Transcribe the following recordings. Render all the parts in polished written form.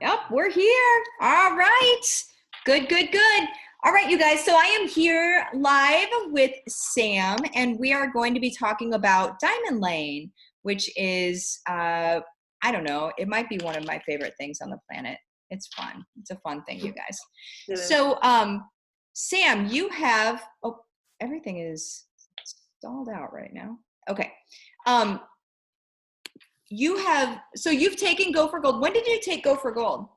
Yep, we're here. All right. Good, good, good. All right, you guys. So I am here live with Sam, and we are going to be talking about Diamond Lane, which is, I don't know, it might be one of my favorite things on the planet. It's fun. It's a fun thing, you guys. So, Sam, you have, everything is stalled out right now. Okay. You've taken Go for Gold. When did you take Go for Gold?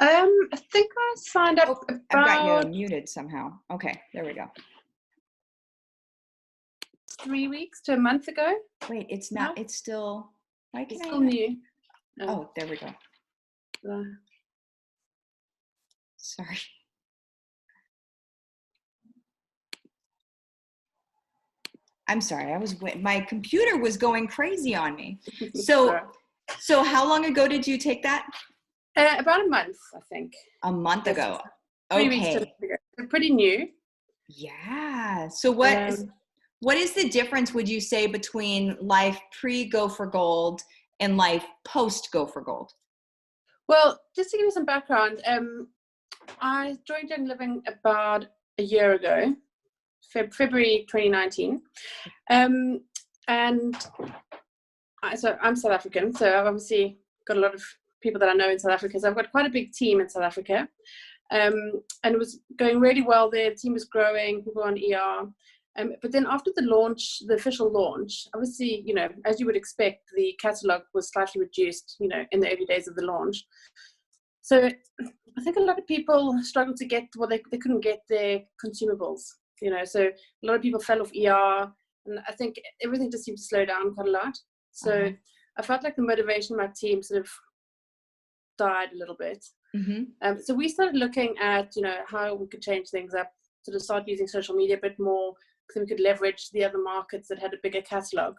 I think I signed up I've got you muted somehow. Okay, there we go. 3 weeks to a month ago. Wait, it's not, it's still, why can it's still new. Oh, there we go. Sorry. I'm sorry, my computer was going crazy on me. So how long ago did you take that? About a month, I think. A month ago. 3 weeks to ago. They're pretty new. Yeah. So what is the difference, would you say, between life pre-Go for Gold and life post-Go for Gold? Well, just to give you some background, I joined Young Living about a year ago, February 2019. So I'm South African, so I've obviously got a lot of people that I know in South Africa. So I've got quite a big team in South Africa. And it was going really well there. The team was growing, people on ER. But then after the launch, the official launch, obviously, you know, as you would expect, the catalogue was slightly reduced, you know, in the early days of the launch. So I think a lot of people struggled to get, they couldn't get their consumables, you know, so a lot of people fell off ER, and I think everything just seemed to slow down quite a lot. So I felt like the motivation of my team sort of died a little bit. So we started looking at, you know, how we could change things up, sort of start using social media a bit more, so we could leverage the other markets that had a bigger catalogue,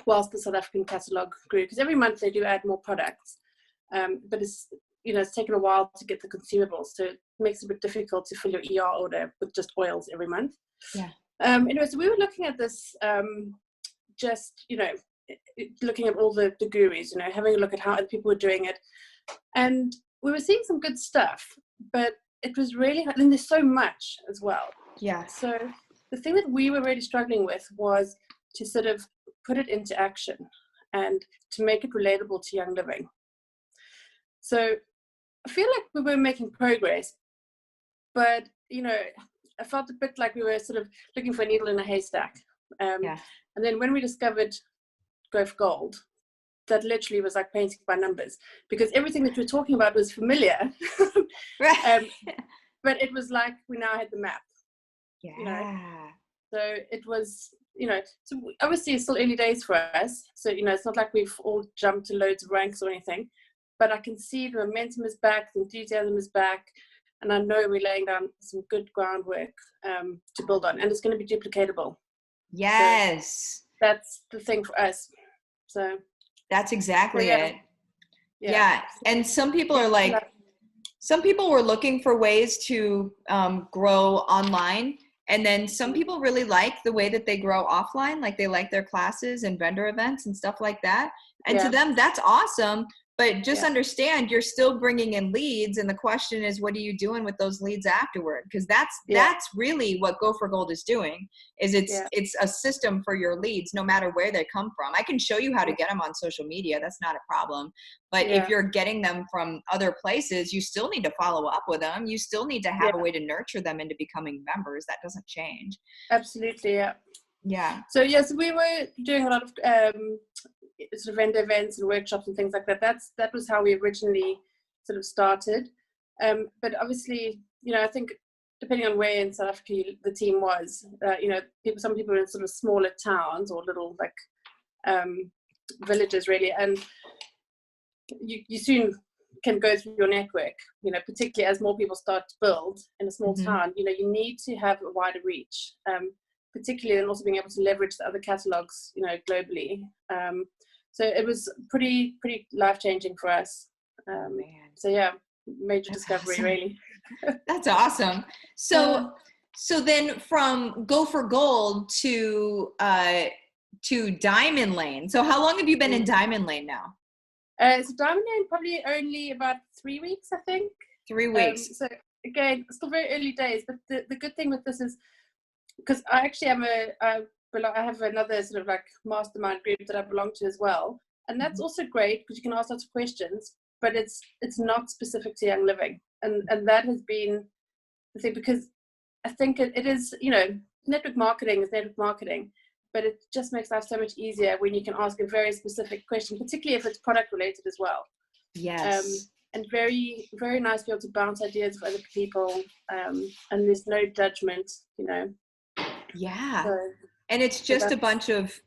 whilst the South African catalogue grew. Because every month they do add more products, but it's, you know, it's taken a while to get the consumables, so it makes it a bit difficult to fill your ER order with just oils every month. Anyway, so we were looking at this, just, you know, looking at all the gurus, you know, having a look at how other people were doing it, and we were seeing some good stuff, but it was really, I mean, there's so much as well. So the thing that we were really struggling with was to sort of put it into action and to make it relatable to Young Living. So I feel like we were making progress, but, you know, I felt a bit like we were sort of looking for a needle in a haystack. And then when we discovered Go for Gold, that literally was like painting by numbers, because everything that we were talking about was familiar. But it was like we now had the map. You know? So it was, you know, so obviously it's still early days for us. So, you know, it's not like we've all jumped to loads of ranks or anything, but I can see the momentum is back, the enthusiasm is back, and I know we're laying down some good groundwork to build on, and it's going to be duplicatable. So that's the thing for us. So that's exactly it. And some people are like, some people were looking for ways to grow online, and then some people really like the way that they grow offline, like they like their classes and vendor events and stuff like that, and to them that's awesome. But just understand, you're still bringing in leads, and the question is, what are you doing with those leads afterward? Because that's really what Go for Gold is doing. Is it's a system for your leads, no matter where they come from. I can show you how to get them on social media. That's not a problem. But if you're getting them from other places, you still need to follow up with them. You still need to have a way to nurture them into becoming members. That doesn't change. Absolutely, So so we were doing a lot of sort of vendor events and workshops and things like that. That was how we originally sort of started. But obviously, you know, I think depending on where in South Africa the team was, you know, some people are in sort of smaller towns or little like villages really, and you soon can go through your network, you know, particularly as more people start to build in a small town. You know, you need to have a wider reach, particularly, and also being able to leverage the other catalogs, you know, globally. So it was pretty life-changing for us. So yeah, major discovery, really. That's awesome. So then from Go for Gold to Diamond Lane. So how long have you been in Diamond Lane now? So Diamond Lane probably only about 3 weeks, I think. 3 weeks. So again, still very early days, but the good thing with this is, because I actually am I have another sort of like mastermind group that I belong to as well. And that's also great because you can ask lots of questions, but it's not specific to Young Living. And that has been the thing, because I think it is, network marketing is network marketing, but it just makes life so much easier when you can ask a very specific question, particularly if it's product related as well. Yes. And very, very nice to be able to bounce ideas of other people, and there's no judgment, Yeah. So, and it's just a bunch of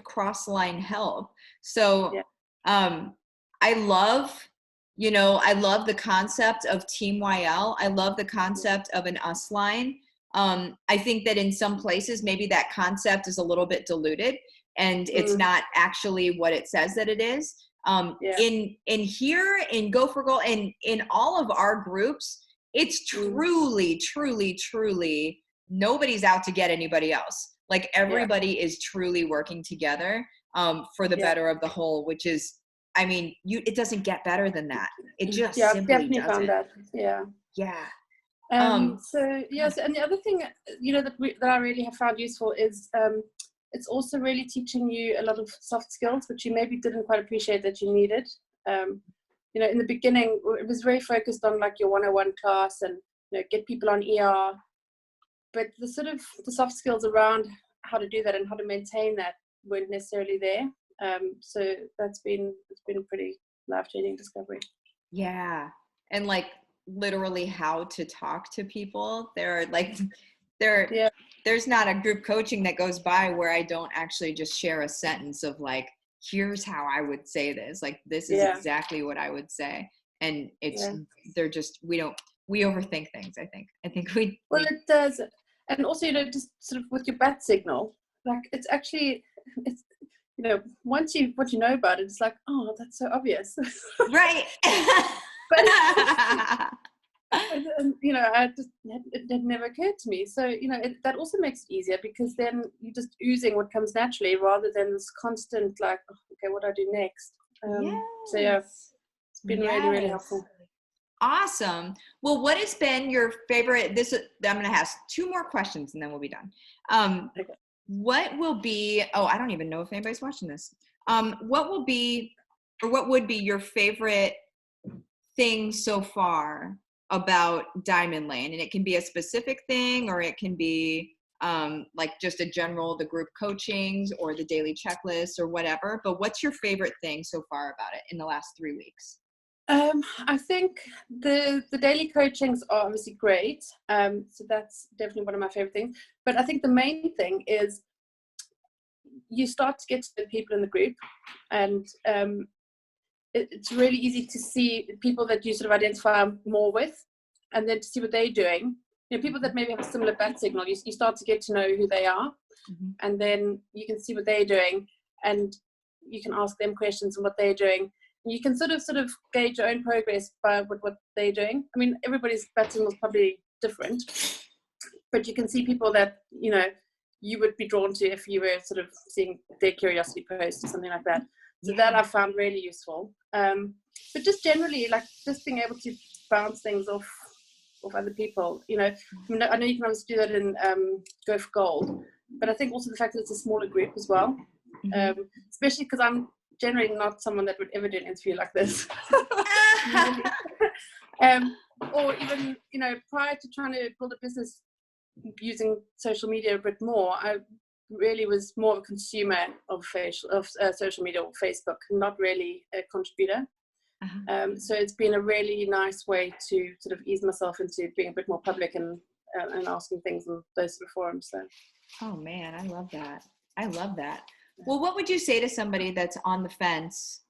cross-line help. So yeah. I love the concept of Team YL. I love the concept of an us line. I think that in some places, maybe that concept is a little bit diluted and it's not actually what it says that it is. In here, in Go for Gold, and in all of our groups, it's truly, truly, truly, nobody's out to get anybody else. Like everybody is truly working together for the better of the whole, which is, I mean, it doesn't get better than that. It just simply I've definitely doesn't. found that. Yeah. So and the other thing, that I really have found useful is it's also really teaching you a lot of soft skills, which you maybe didn't quite appreciate that you needed. In the beginning, it was very focused on like your 101 class and get people on ER, but the soft skills around how to do that and how to maintain that weren't necessarily there. So it's been a pretty life-changing discovery. Yeah, and like literally how to talk to people. There's not a group coaching that goes by where I don't actually just share a sentence of like, here's how I would say this. Like, this is exactly what I would say. And it's, we overthink things. I think it does. And also, just sort of with your bat signal, like it's actually, once what you know about it, it's like, oh, that's so obvious. Right. But it never occurred to me. So that also makes it easier, because then you're just oozing what comes naturally rather than this constant like, oh, okay, what do I do next? So it's been really, really helpful. Awesome. Well, what has been your favorite? I'm going to ask 2 more questions and then we'll be done. Okay. What will be? Oh, I don't even know if anybody's watching this. What would be your favorite thing so far about Diamond Lane? And it can be a specific thing, or it can be like just the group coachings or the daily checklists or whatever. But what's your favorite thing so far about it in the last 3 weeks? I think the daily coachings are obviously great. So that's definitely one of my favorite things. But I think the main thing is you start to get to the people in the group, and it's really easy to see people that you sort of identify more with, and then to see what they're doing. People that maybe have a similar bat signal, you start to get to know who they are, and then you can see what they're doing, and you can ask them questions on what they're doing. And you can sort of gauge your own progress by what they're doing. I mean, everybody's bat signal is probably different, but you can see people that you would be drawn to if you were sort of seeing their curiosity post or something like that. So that I found really useful. But just generally, like just being able to bounce things off other people. I know you can obviously do that in Go for Gold, but I think also the fact that it's a smaller group as well, especially because I'm generally not someone that would ever do an interview like this. Or even, prior to trying to build a business using social media a bit more, I really was more of a consumer of social media or Facebook, not really a contributor. So it's been a really nice way to sort of ease myself into being a bit more public and asking things in those sort of forums. So. Oh man, I love that. Well, what would you say to somebody that's on the fence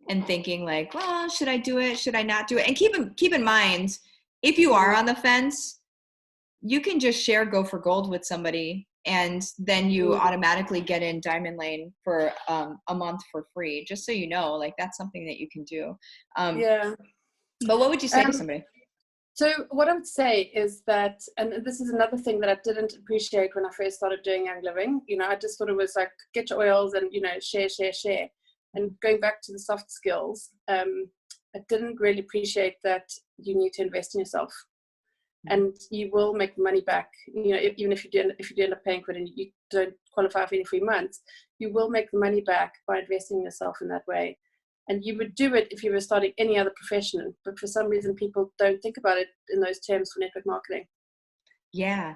and thinking like, well, should I do it? Should I not do it? And keep in mind, if you are on the fence, you can just share Go for Gold with somebody, and then you automatically get in Diamond Lane for a month for free, just so you know, like that's something that you can do. But what would you say to somebody? So what I would say is that, and this is another thing that I didn't appreciate when I first started doing Young Living, I just thought it was like, get your oils and, share. And going back to the soft skills, I didn't really appreciate that you need to invest in yourself, and you will make money back. Even if you do end up paying for it and you don't qualify for any 3 months, you will make the money back by investing in yourself in that way. And you would do it if you were starting any other profession, but for some reason people don't think about it in those terms for network marketing. Yeah,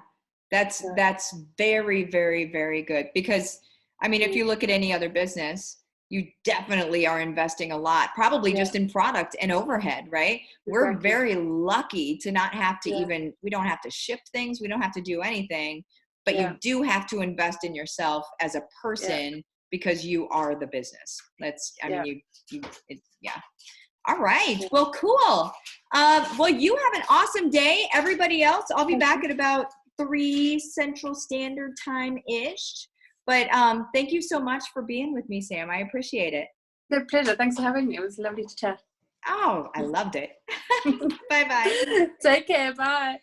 that's very, very, very good, because I mean, if you look at any other business, you definitely are investing a lot, probably just in product and overhead, right? Exactly. We're very lucky to not have to we don't have to ship things. We don't have to do anything, but you do have to invest in yourself as a person because you are the business. All right. Well, cool. Well, you have an awesome day. Everybody else, I'll be back at about 3 Central Standard Time-ish. But thank you so much for being with me, Sam. I appreciate it. No, pleasure. Thanks for having me. It was lovely to chat. Oh, I loved it. Bye-bye. Take care. Bye.